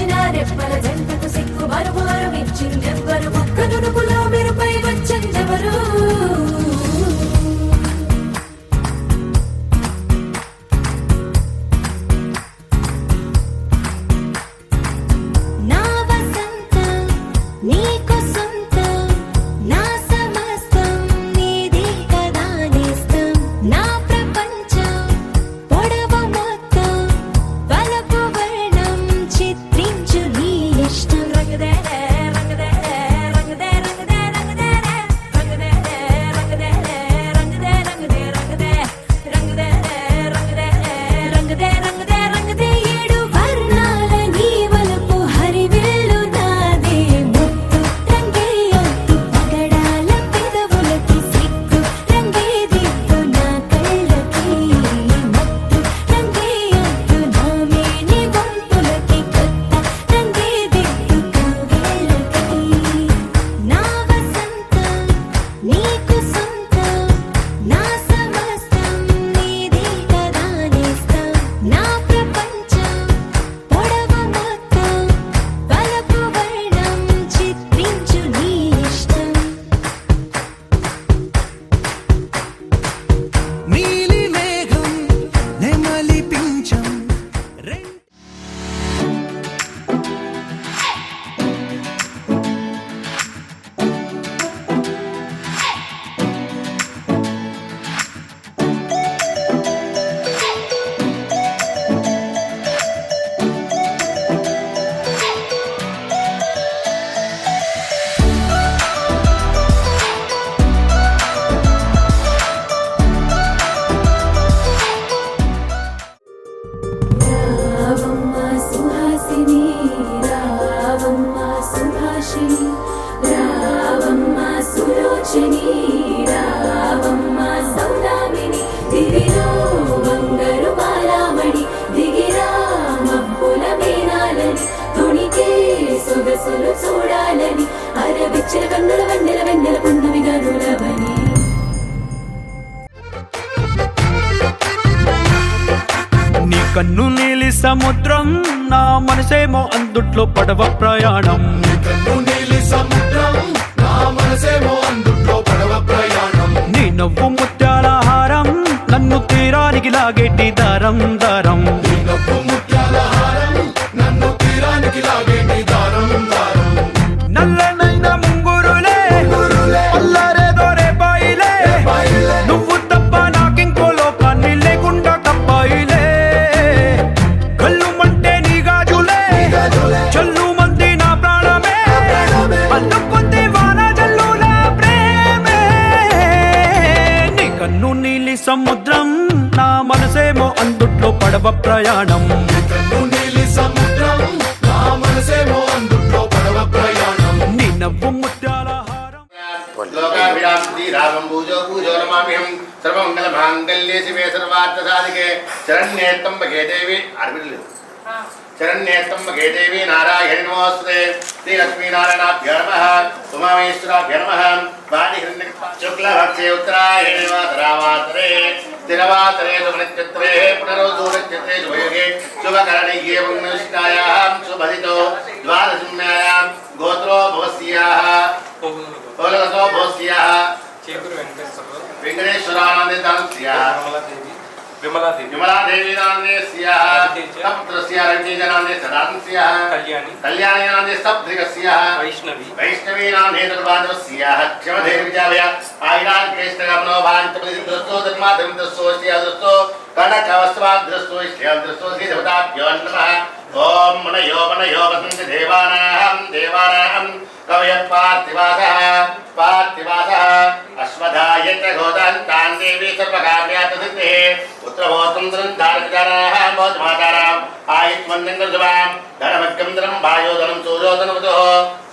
వచ్చిన రెప్పల జంటకు సిక్కు మరుమారు ఇచ్చిందెవ్వరు కనుడుపులో మెరుపై వచ్చిందెవరు చూడాలని అరవిచ్చిన కన్నుల వెన్నెల వెన్నెల పున్నమి గనులవని నీ కన్ను నీలి సముద్రం నా మనసేమో అందుట్లో పడవ ప్రయాణం నీ కన్ను నీలి సముద్రం నా మనసేమో అందుట్లో పడవ ప్రయాణం నీ నవ్వు ముత్యాల హారం నన్ను తీరానికి లాగేటి దారం దారం నీ నవ్వు ముత్యాల హారం నన్ను తీరానికి లాగేటి దారం దారం నల్లనైన ముంగురులే అల్లరేదో రేపాయిలే నువ్వు తప్ప నాకింకో లోకాన్ని లేకుండా తప్పాయిలే కళ్ళు మంటే నీ గాజులే చల్లు మంది నా ప్రాణమే అల్లుకుంది వాన జల్లుల ప్రేమే నీ కన్ను నీలి సముద్రం నా మనసేమో అందుట్లో పడవ ప్రయాణం నీ కన్ను నీలి సముద్రం నా మనసేమో అందుట్లో పడవ ప్రయాణం నీ నవ్వు ముత్యాల హారం లోకాభిరాంతి రామం పూజో పూజో నమామ్యహం సర్వమంగళ మాంగళ్యే శివే సర్వార్థ సాధికే శరణ్యేత్తంబకే దేవి అర్పితలేదు శరణ్యేత్తంబకే దేవి నారాయణి నమోస్తుతే శ్రీ లక్ష్మీనారాయణాభ్యో నమః ఉమామేశ్వరాభ్యో నమః వాణి శుక్లభక్షే ఉత్తరాయణే వాతరావాతరే స్థిరవాతరే సుమనక్షత్రే పునరోధో నక్షత్రే శుభయోగే శుభకరణీయే పుణ్యనిష్టాయాం శుభదితో ద్వాదశమ్యాయాం గోత్రో భవస్యాః ఓలగతో భవస్యాః వెంకటేశ్వరానందేతాంస్యాః విమలాదేవి నాందేస్యాః సప్తస్యాః రంజీజనాందే సదాంస్యాః కళ్యాణి నాందే సప్తృగస్యాః వైష్ణవీ నాందే తద్వాదవస్యాః క్షమధేవి విజాభయ ఆయురాన్ కృష్ణగమనో భాంతపదిద్రస్తో ధర్మాధర్మదస్తో శ్రీయాదస్తో కనకవస్వాద్రస్తో శ్రీయాదస్తో శ్రీదేవతాభ్యో నమః ఓం మనయో మనయో వసంత దేవానాం దేవానాం కవయః పార్థివాసః అశ్వధాయ చ గోదాంతాన్ దేవి సర్వకార్యార్థసిద్ధే పుత్రభోతంత్రం ధారకజానాః మోదమాతారాం ఆయుష్మందంగృజవాం ధనమగ్గంధనం వాయోధనం సూర్యోధనవతో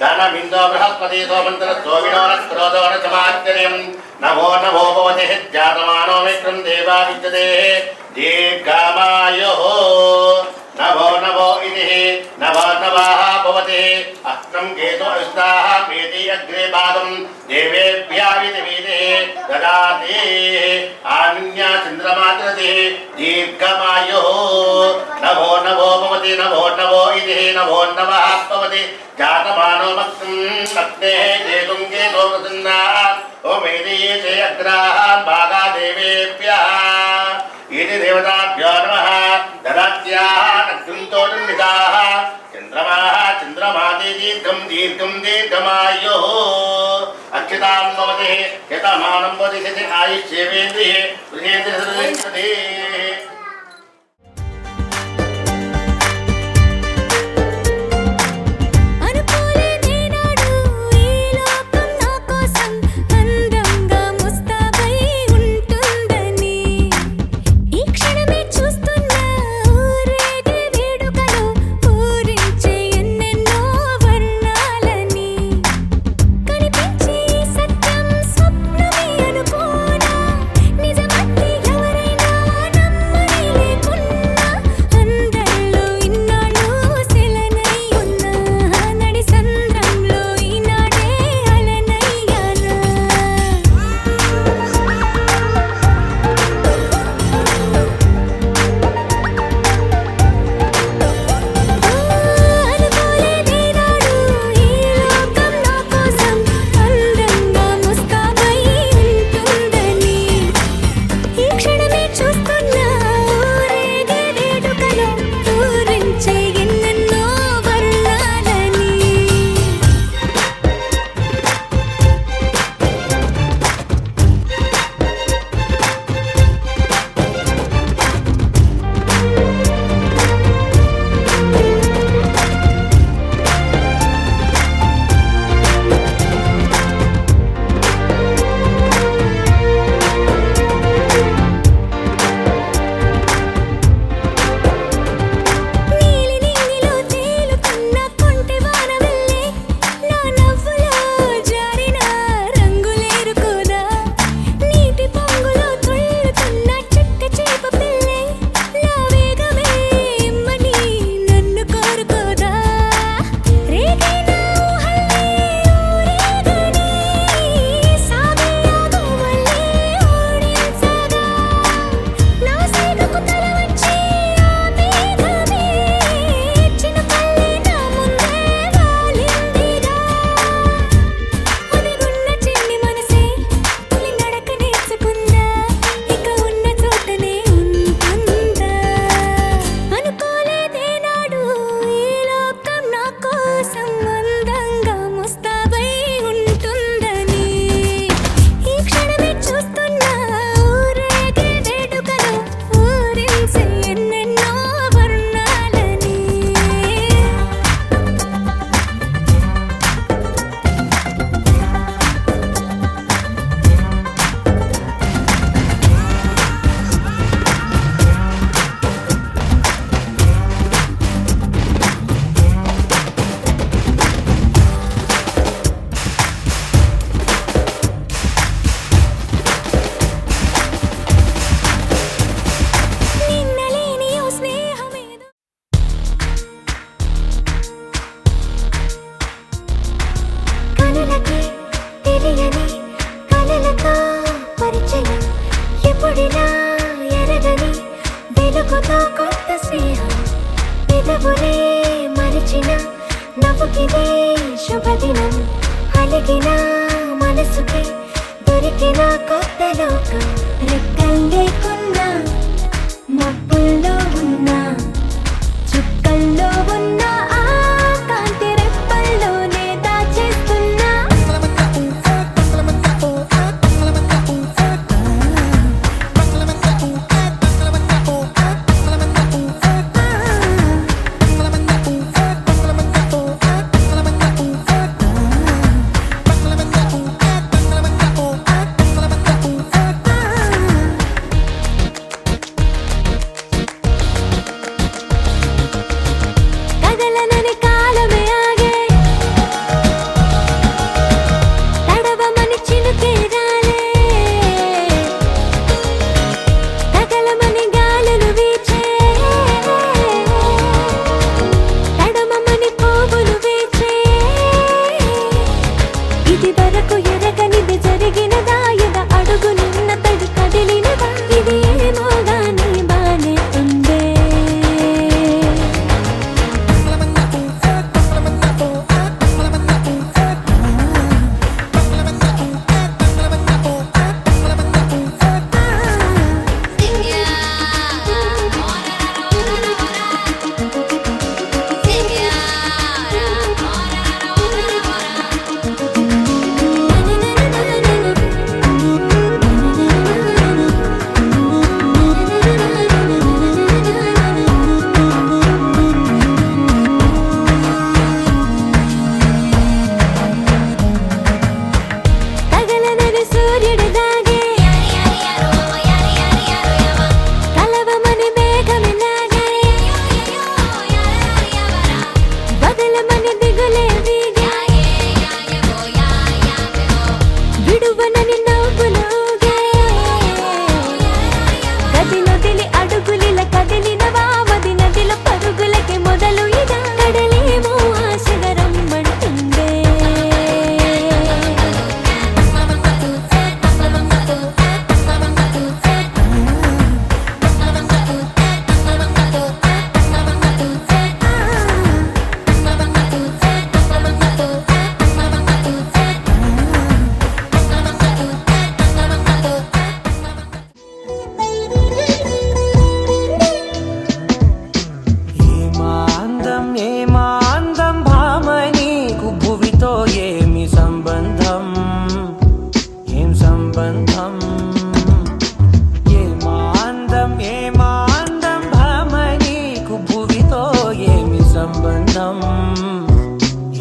ధనమిందో బృహస్పతి సోమంతరస్తో వినోనస్క్రోధో న సమాశ్చర్యం నమో నమో భవతి జాతమానో మిత్రం దేవా విద్యతే దీర్ఘమాయుః నభో నభో ఇది నభ నభః భవతి అస్త్రం కేతు అవిస్తాః మేతి అగ్రే పాదం దేవేభ్యः విదివిదే దదాతి ఆన్య చంద్రమాతృతి దీర్ఘమాయుః నభో నభో భవతి నభో నభో इति नभो नवः भवति जातमानो मक्तम् अग्नेः केतुं केतो प्रसन्नात् ओमेदीये अग्राः भागा देवेभ्यः इति देवताभ्यो नमः ददात्याः अग्नितो निर्मिताः चन्द्रमाः चन्द्रमाति दीर्घं दीर्घं दीर्घमायुः अक्षतां भवति यतमानं भवति यदि आयुष्येवेन्द्रिये गृहेन्द्रिये వెలుగుతో కొత్త స్నేహం పెదవులే మరిచిన నవ్వుకిదే శుభదినం అలిగిన మనసుకి దొరికిన కొత్త లోకం రెక్కలు లేకున్నా మబ్బుల్లో ఉన్నా చుక్కల్లో ఉన్న ఆ కాంతి రెప్పల్లోనే దాచేస్తున్నా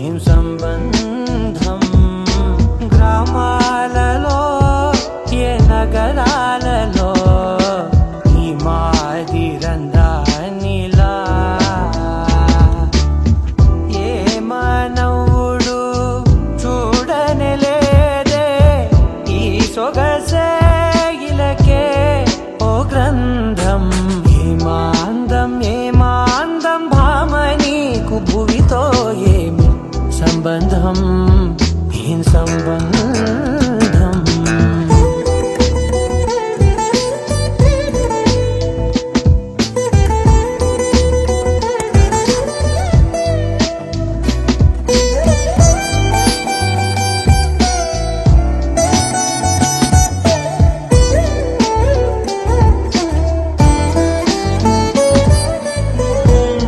ఏం సంబంధం గ్రామాలలో ఏ నగరాలలో ఈ మాదిరందానిలా ఏ మానవుడు చూడని లేదే ఈ సొగసే ఇలకే ఓ గ్రంథం ఏమాందం భామ నీకు భువితో ఏమి సంబంధం ఏం సంబంధం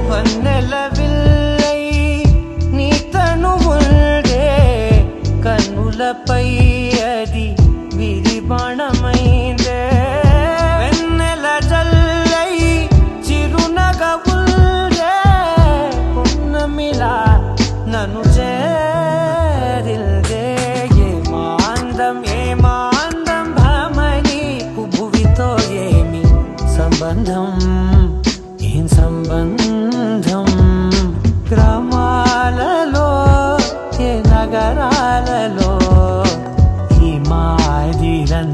వన్నెల విల్లై నీ తనువుల్దే కన్నులపై అది విరిబాణమైందే వెన్నెల జల్లై చిరునగవుల్దే పున్నమిలా నన్ను చేరిల్దే ఏమాందం భామ నీకు భువితో ఏమి సంబంధం ఏం సంబంధం గ్రామాలలో ఏ నగరాలలో ఈ మాదిరందానిలా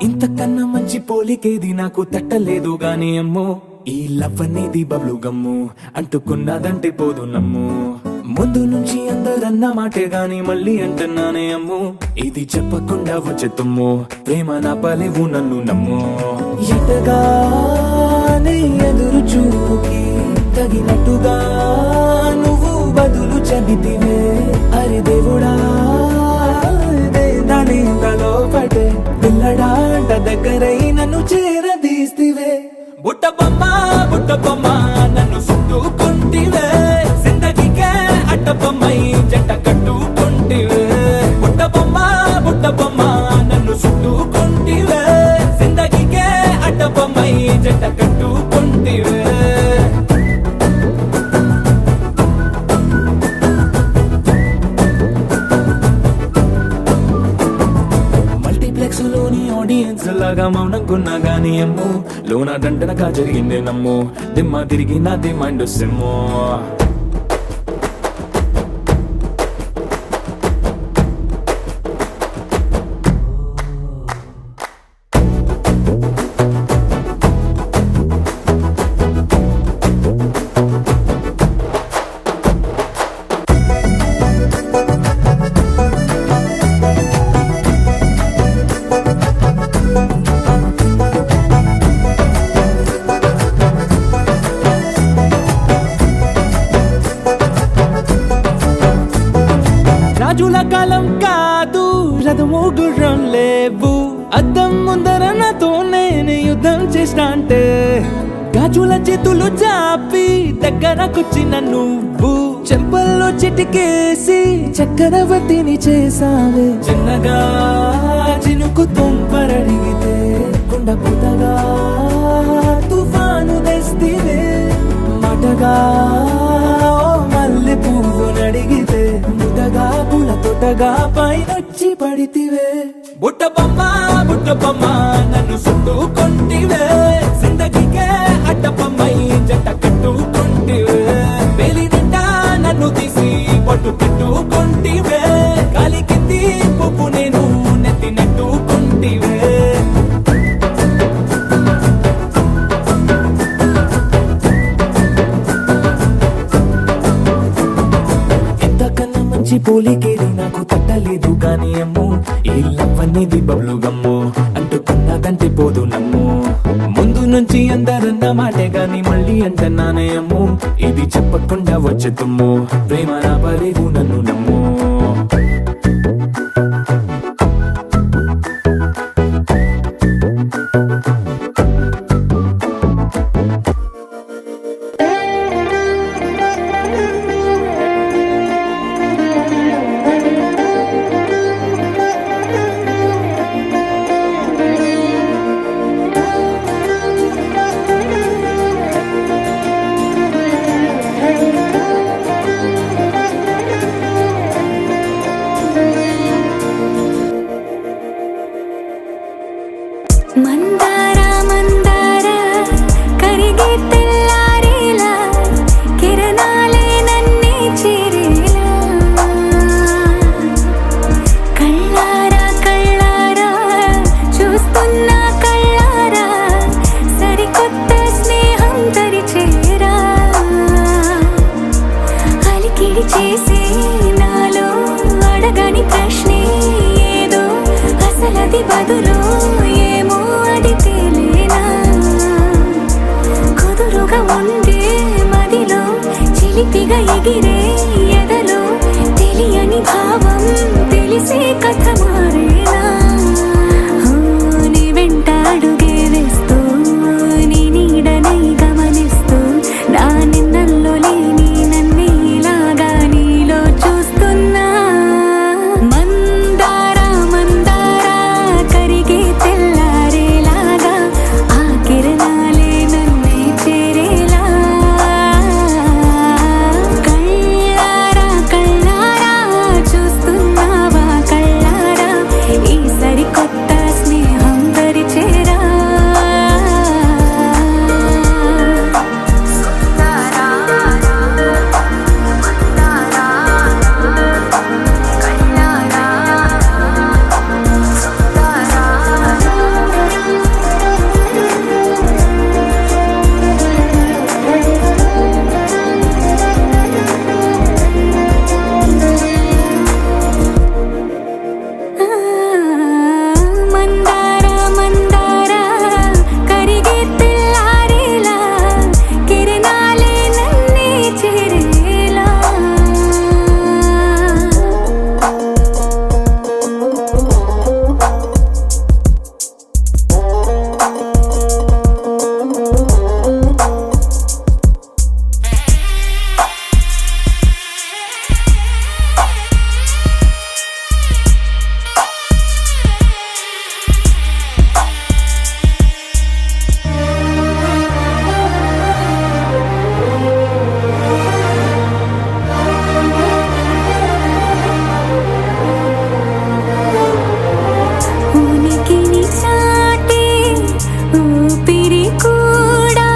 ఇంతకన్నా మంచి పోలికేది నాకు తట్టలేదు గాని అమ్మో ఈ లవ్ అనేది బబ్లు గమ్ము అంటుకున్నదంటే పోదు నమ్ము ముందు నుంచి అందరన్న మాటే గాని మళ్ళీ అంటున్నానే అమ్ము ఇది చెప్పకుండా వచ్చే తుమ్ము ప్రేమ నా పలేవు నన్ను నమ్ము ఎటగానే ఎదురు చూకి తగినట్టుగా నువ్వు బదులు చెబితివే అరే దేవుడా దానిలో పడే పిల్లడాంట దగ్గరై నన్ను చేరదీస్తివే బుట్ట బొమ్మ నన్ను చుట్టుకుంటివే జిందగీకే అడ్డబొమ్మై జంట కట్టుకుంటివే బుట్ట బొమ్మ నన్ను చుట్టుకుంటివే జిందగీకే అడ్డబొమ్మై జంట కట్టుకుంటివే మల్టీప్లెక్స్ లోని ఆడియన్స్ లాగా మౌనంకున్నా గానీ అమ్ము లోన దండనగా జరిగిందే నమ్ము దిమ్మ తిరిగి నాది మైండ్ సిమ్ము రాజుల కాలం కాదు రథము గుర్రం లేవు అద్దం ముందర నాతో నేను యుద్ధం చేస్తా అంటే గాజుల చేతులు చాపి దగ్గరకొచ్చిన నువ్వు చెంపల్లో చిటికేసి చక్రవర్తిని చేసావే చిన్నగా చినుకు తుంపరడిగితే కుండ పుతగా తుఫాను తెస్తివే మాటగా మల్లె పువ్వు నడిగితే ముదగా పుల తొటగా పైనొచ్చి పడితివే బుట్ట బొమ్మ నన్ను చుట్టుకుంటివే జిందగీకే అడ్డబొమ్మై జంట కట్టుకుంటివే వేలి నిండా నన్ను తీసి పట్టు పెట్టుకుంటివే గాలి కింది పువ్వు నేను నెత్తి నెట్టుకుంటివే పోలికేది నాకు తట్టలేదు గాని అమ్ము ఈ లవ్ అనేది బబ్లు గమ్ము అంటుకున్నదంటే పోదు నమ్ము ముందు నుంచి అందరన్న మాటే గాని మళ్ళీ అంటున్నానే అమ్ము ఇది చెప్పకుండా వచ్చే తుమ్ము ప్రేమ నా పలేవు నన్ను నమ్ము మందార మందార కరిగే తెల్లారేలా కిరణాలే నన్నే చేరేలా కళ్ళారా కళ్ళారా చూస్తున్నా కళ్ళారా సరికొత్త స్నేహం తరిచేరా అలికిడి చేసే నాలో అడగని ప్రశ్నే ఏదో అసలది బదులు ఏమో అది తేలేనా కుదురుగా ఉండే మదిలో చిలిపిగా ఎగిరే ఎదలో తెలియని భావం తెలిసే కథ మారేనా నీ వెంట అడుగే వేస్తూ నీ నీడనై గమనిస్తూ నా నిన్నల్లో లేని నన్నే ఇలాగా నీలో చూస్తున్నా మందార మందార కరిగే తెల్లారేలాగా ఆ కిరణాలే నన్నే చేరేలా కళ్ళారా కళ్ళారా చూస్తున్నావా కళ్ళారా ఈ సరికొత్త స్నేహం పరిచేరా మందార మందార కరిగే తెల్లారేలా కిరణాలే నన్నే చేరేలా ఉనికిని చాటే ఊపిరి కూడా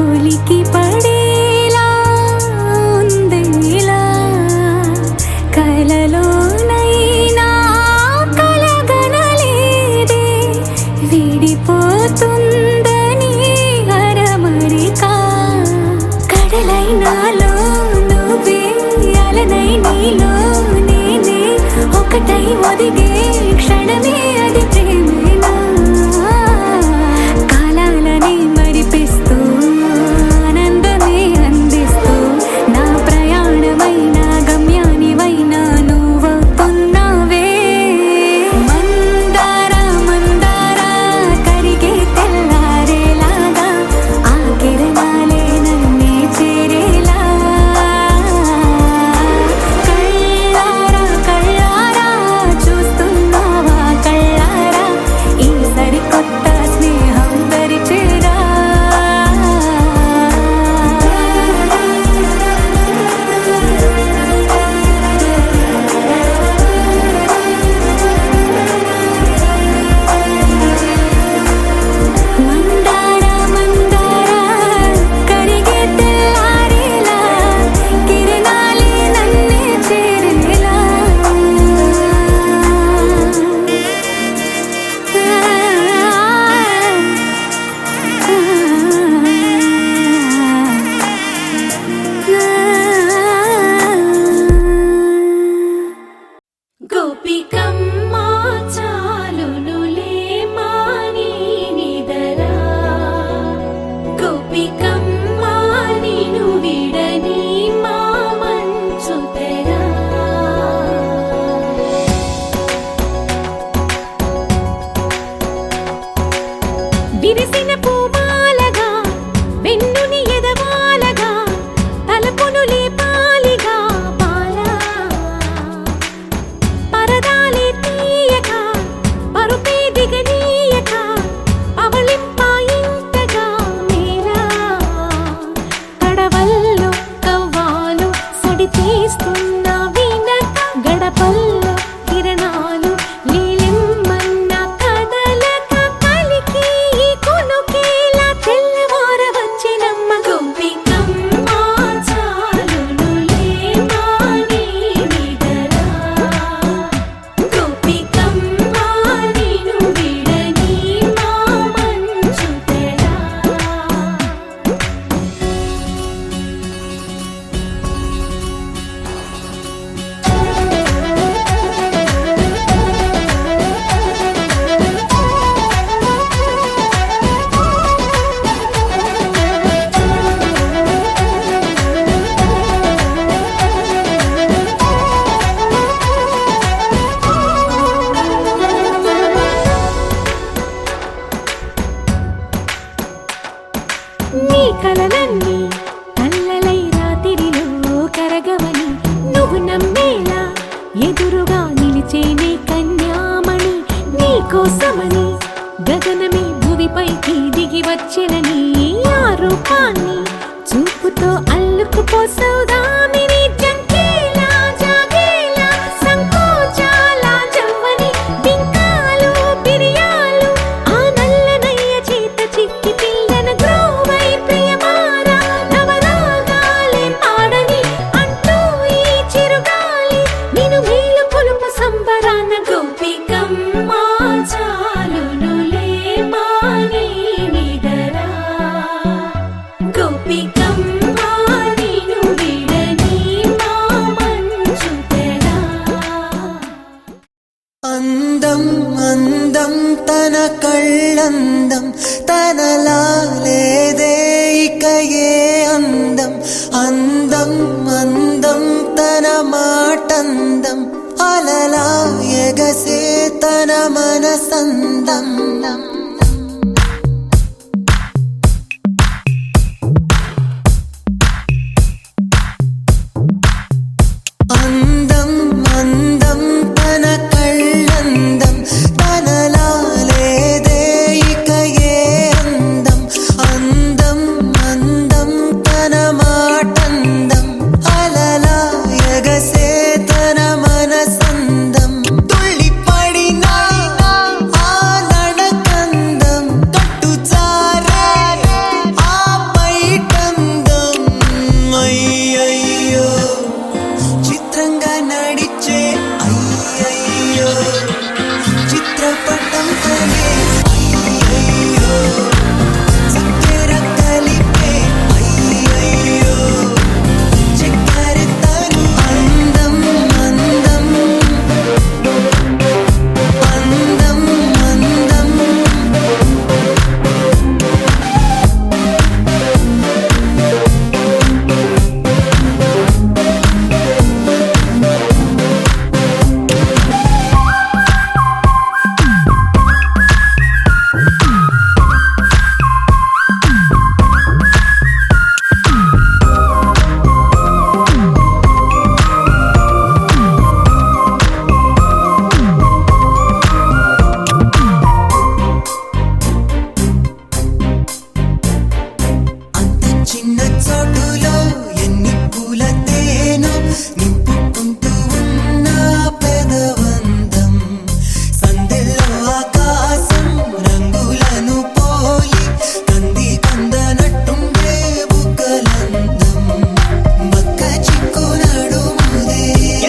ఉలికి పడేలా ఉందేలా కలలోనైనా కలగనలేదే విడిపోతుందని అరమరిక కడలైనాలో నువ్వే అలనై నీలో నేనే ఒకటై ఒదిగే క్షణమే అది ప్రేమేనా కాలాలని మరిపిస్తూ ఆనందమే అందిస్తూ నా ప్రయాణమైన గమ్యానివైనా నువ్వవుతున్నావే మందార మందార కరిగే తెల్లారేలాగా ఆ కిరణాలే నన్నే చేరేలా కళ్ళారా కళ్ళారా చూస్తున్నావా కళ్ళారా కోసమని గగనమే భూమిపైకి దిగి వచ్చినని ఆ రూపాన్ని చూపుతో అల్లుకుపోసౌదామిని జంకేలా జాగేలా సంకోచాల జవ్వని బింకాలు బిరియాలు ఆ నల్లనయ్య చేత చిక్కి పిల్లన గ్రోవై ప్రియమారా నవరాగాలే పాడని అంటూ ఈ చిరుగాలి నిన్ను మేలు కొలుపు సంబరాన గోపికమ్మ చాలునులే మాని నిదరా గోపికమ్మ నిన్ను విడని మా మంచు తెరా అందం అందం తన కళ్ళందం తనలా లేదే ఇక ఏ అందం అందం అందం తన మాటందం అలలా ఎగసే తన మనసందం అందం అందం తన కళ్ళందం తనలా లేదే ఇక ఏ అందం అందం అందం తన మాటందం అలలా ఎగసే తన మనసందం తుళ్ళిపడిన ఆ నడకందం కట్టుచారే ఆ బయటందం అయ్యయ్యో చిత్రంగా నడిచే అయ్యయ్యో చిత్రపటం తనే అయ్యయ్యో చక్కెర కలిపే అయ్యయ్యో చక్కెర తను అందం అందం అందం అందం అంత చిన్న చోటులో ఎన్ని పూల తేనో నింపుకుంటూ ఉన్న పెదవందం సందెల్లో ఆకాశం రంగులను పోలి కంది కందనట్టుండే బుగ్గలందం బక్క చిక్కు నడుముదే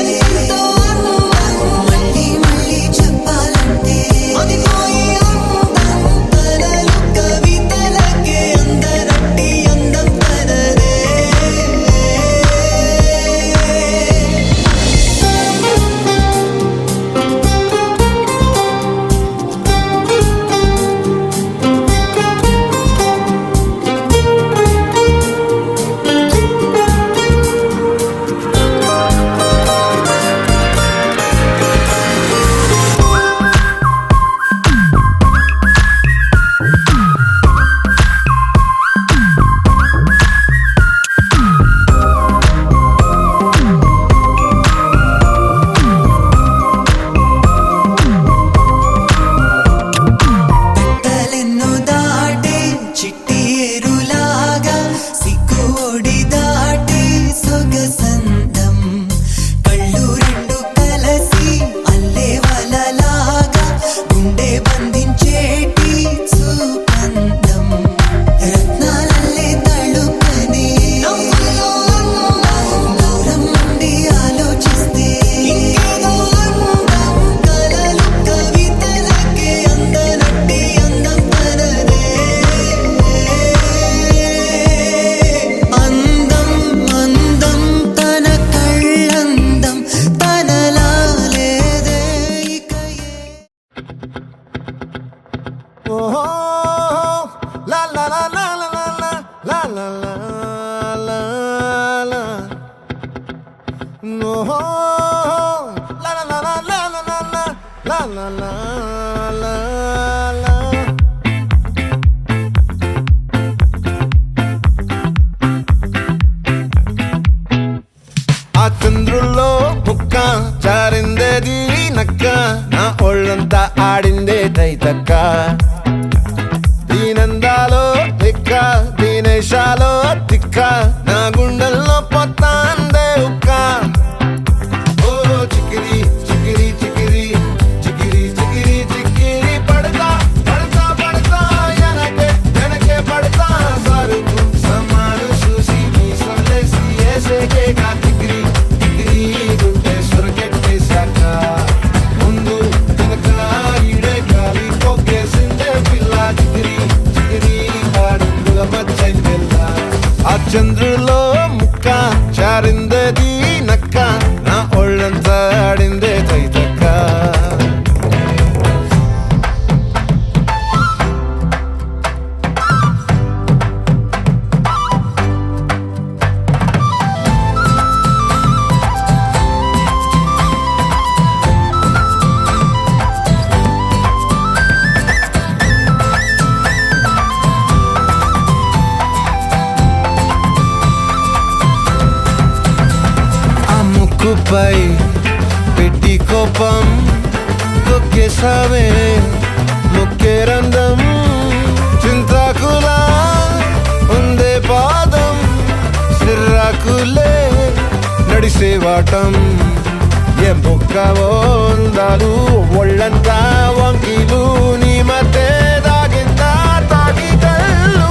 ఎంతో అందం మళ్ళీ మళ్ళీ చెప్పాలంటే అది పోయి అందం తనలు కవితలకే అందరట్టి అందం తనదే పెట్టలెన్నో దాటే చిట్టి ఏరులాగా సిగ్గు ఒడి దాటే సొగసందం కళ్ళు రెండు కలసి అల్లే వలలాగా గుండె బంధించేటి సుగంధం రత్నాలల్లే తళుకనే దూరం నుండి ఆలోచిస్తే ఇంకేదో అందం కలలు కవితలకే అందనట్టి అందం తనదే అందం అందం తన కళ్ళందం తనలా లేదే ఇక Oh, la la la la la la la la la la la. No, la la la la la la la la la la la la. ఆ చంద్రుల్లో ముక్క జారిందేది నక్క నా ఒళ్ళంతా ఆడిందే తైతక్క దీనందాలో తిక్క దీనేశాలో తిక్క నా గుండెల్లో పొత్తాందే ఉక్క ఓ చికిరి చికిరి చికిరి చికిరి చికిరి చికిరి పడతా పడతా పడతా ఎనకే ఎనకే పడతా సరుకు సమాను చూసి నీ సందేశి ఏసేకే కా చికిరి చికిరి గుండె సొరకెట్టేశాక ముందు వెనక ఈడే గాలి పొగ్గేసిందే పిల్ల చికిరి చికిరి ఆడుగుల మచ్చైందెల్ల ఆ చంద్రులో ముక్క చారిందది నక్క నా ఒళ్ళంతా ఆడిందే తైతక్క ఆ ముక్కుపై పెట్టి కోపం తొక్కేసావే ముక్కే రంధం చింతాకులా ఉందే పాదం సిర్రాకులే నడిసేవాటం ఏ బొక్కవో అందాలు ఒళ్ళంతా వంకీలు నీ మధ్య దాగిందా తాగి కళ్ళు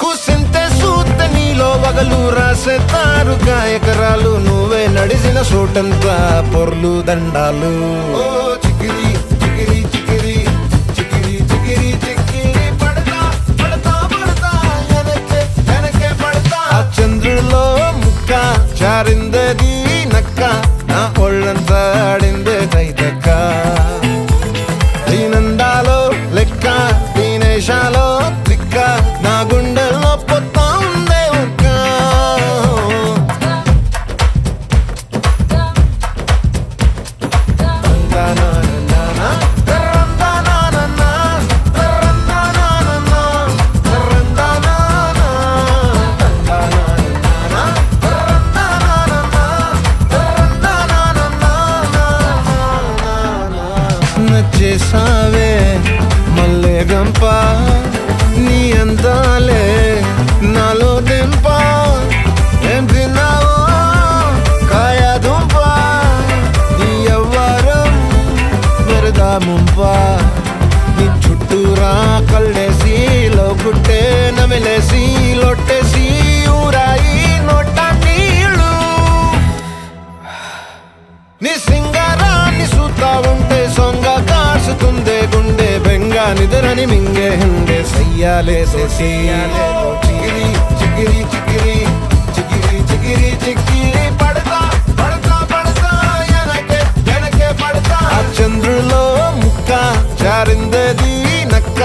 కుసింతే సూత్త నీలో వగలు రాసేతారు గాయకరాలు నువ్వే నడిసిన చోటంతా పొర్లు దండాలు ఓ చికిరి చికిరి చికిరి చికిరి చికిరి చికిరి పడతా పడతా పడతా ఎనకే ఎనకే పడతా ఆ చంద్రులో ముక్క చారిందది నక్క నా ఒళ్ళంతా ఆడిందే తైతక్క దీనందాలో లెక్క దీనేశాలో తిక్క నా గుండెల్లో పొత్తా ఉందే ఉక్క రందానానానా, రందానానా, రందానానా, రందానానా, నచ్చేసావే మల్లె గంప నీ అందాలే నాలో దింప ఏం తిన్నావో కాయ దుంప నీ ఎవ్వరం వెరదా ముంప నీ చుట్టూరా కళ్ళేసి లోగుట్టే నమిలేసి లొట్టేసి ఊరాయి నోట నీళ్ళు నీ సింగారాన్ని చూతా ఉంటే సొంగ కాసుతుందే గుండె బెంగ నిద్రని మింగే హండే సయ్యాలే సయ్యాలే చిగిరి చిగిరి చిగిరి చిగిరి చిగిరి చిగిరి పడతా పడతా పడతా ఎనకే ఎనకే పడతా ఆ చంద్రులో ముక్క చారిందది నక్క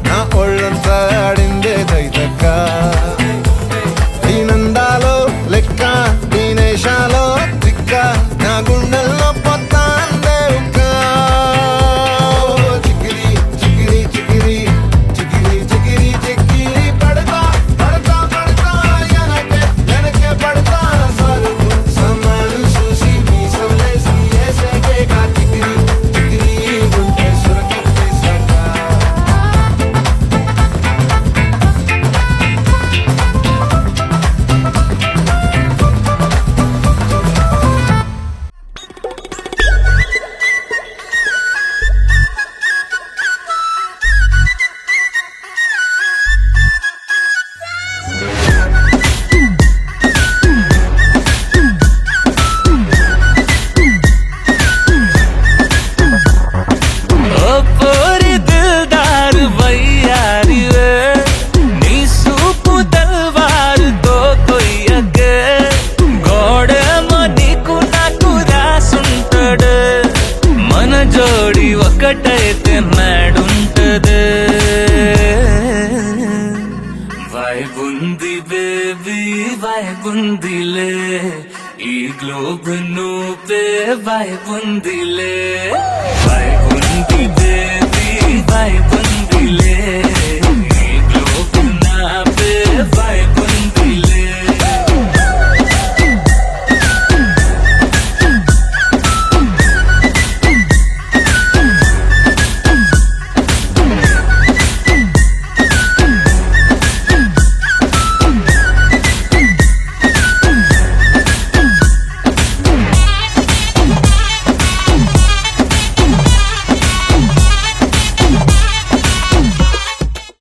నా ఒళ్ళంతా ఆడిందే తైతక్క దీనందాలో లెక్క దీనేశాలో తిక్క నా గుండెల్లో పొత్తాందే ఉక్క చికిరి చికిరి చికిరి చికిరి చికిరి చికిరి పడతా పడతా పడతా ఎనకే ఎనకే పడతా సరుకు సమాను చూసి నీ సందేశి ఏసేకే కా చికిరి చికిరి గుండె సొరకెట్టేశాక ओ पोरी दिलदार वैयारी वे नी सूपु तलवार तो कोई अगे गोड़े मनीकु नाकु रासुंटडे मन जोड़ी ఒకటైతే మేడుంటదే వైబుంది బేబీ వైబుందిలే ఈ గ్లోబ్ నువ్వే వైబుందిలే